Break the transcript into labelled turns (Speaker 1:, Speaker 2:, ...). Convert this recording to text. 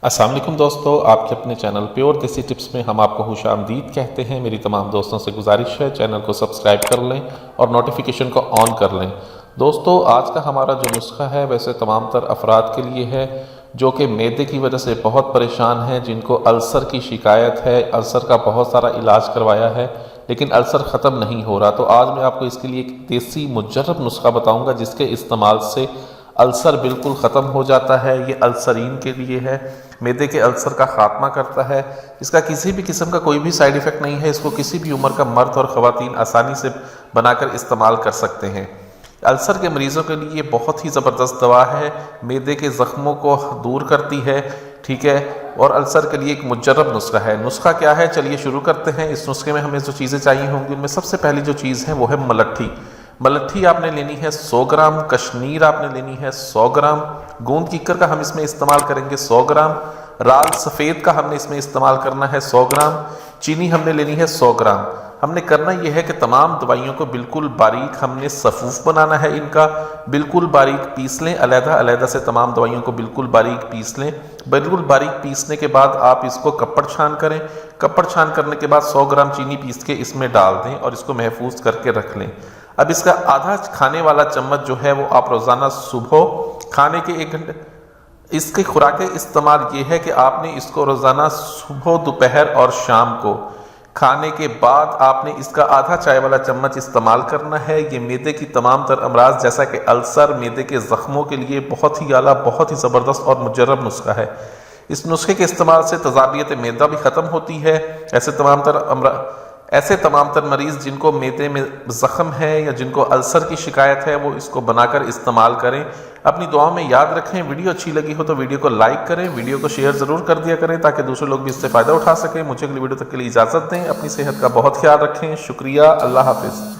Speaker 1: السلام علیکم دوستو، آپ کے اپنے چینل پیور دیسی ٹپس میں ہم آپ کو خوش آمدید کہتے ہیں۔ میری تمام دوستوں سے گزارش ہے چینل کو سبسکرائب کر لیں اور نوٹیفیکیشن کو آن کر لیں۔ دوستو، آج کا ہمارا جو نسخہ ہے ویسے تمام تر افراد کے لیے ہے جو کہ معدے کی وجہ سے بہت پریشان ہیں، جن کو السر کی شکایت ہے، السر کا بہت سارا علاج کروایا ہے لیکن السر ختم نہیں ہو رہا۔ تو آج میں آپ کو اس کے لیے ایک دیسی مجرب نسخہ بتاؤں گا جس کے استعمال سے السر بالکل ختم ہو جاتا ہے۔ یہ السرین کے لیے ہے، معدے کے السر کا خاتمہ کرتا ہے۔ اس کا کسی بھی قسم کا کوئی بھی سائیڈ ایفیکٹ نہیں ہے۔ اس کو کسی بھی عمر کا مرد اور خواتین آسانی سے بنا کر استعمال کر سکتے ہیں۔ السر کے مریضوں کے لیے یہ بہت ہی زبردست دوا ہے، معدے کے زخموں کو دور کرتی ہے، ٹھیک ہے، اور السر کے لیے ایک مجرب نسخہ ہے۔ نسخہ کیا ہے، چلیے شروع کرتے ہیں۔ اس نسخے میں ہمیں جو چیزیں چاہیے ہوں گی ان میں سب سے پہلی جو چیز ہے وہ ہے ملٹھی۔ ملٹھی آپ نے لینی ہے 100 گرام، کشمیر آپ نے لینی ہے 100 گرام، گوند کیکر کا ہم اس میں استعمال کریں گے 100 گرام، رال سفید کا ہم نے اس میں استعمال کرنا ہے 100 گرام، چینی ہم نے لینی ہے 100 گرام۔ ہم نے کرنا یہ ہے کہ تمام دوائیوں کو بالکل باریک ہم نے صفوف بنانا ہے، ان کا بالکل باریک پیس لیں، علیحدہ علیحدہ سے تمام دوائیوں کو بالکل باریک پیس لیں۔ بالکل باریک پیسنے کے بعد آپ اس کو کپڑ چھان کریں۔ کپڑ چھان کرنے کے بعد 100 گرام چینی پیس کے اس میں ڈال دیں اور اس کو محفوظ کر کے رکھ لیں۔ اب اس کا آدھا کھانے والا چمچ جو ہے وہ آپ روزانہ صبح کھانے کے 1 گھنٹے، اس کی خوراک استعمال یہ ہے کہ آپ نے اس کو روزانہ صبح، دوپہر اور شام کو کھانے کے بعد آپ نے اس کا آدھا چائے والا چمچ استعمال کرنا ہے۔ یہ معدے کی تمام تر امراض جیسا کہ السر، معدے کے زخموں کے لیے بہت ہی اعلیٰ، بہت ہی زبردست اور مجرب نسخہ ہے۔ اس نسخے کے استعمال سے تذابیت معدہ بھی ختم ہوتی ہے۔ ایسے تمام تر مریض جن کو معدے میں زخم ہے یا جن کو السر کی شکایت ہے وہ اس کو بنا کر استعمال کریں۔ اپنی دعاؤں میں یاد رکھیں۔ ویڈیو اچھی لگی ہو تو ویڈیو کو لائک کریں، ویڈیو کو شیئر ضرور کر دیا کریں تاکہ دوسرے لوگ بھی اس سے فائدہ اٹھا سکیں۔ مجھے اگلی ویڈیو تک کے لیے اجازت دیں۔ اپنی صحت کا بہت خیال رکھیں۔ شکریہ، اللہ حافظ۔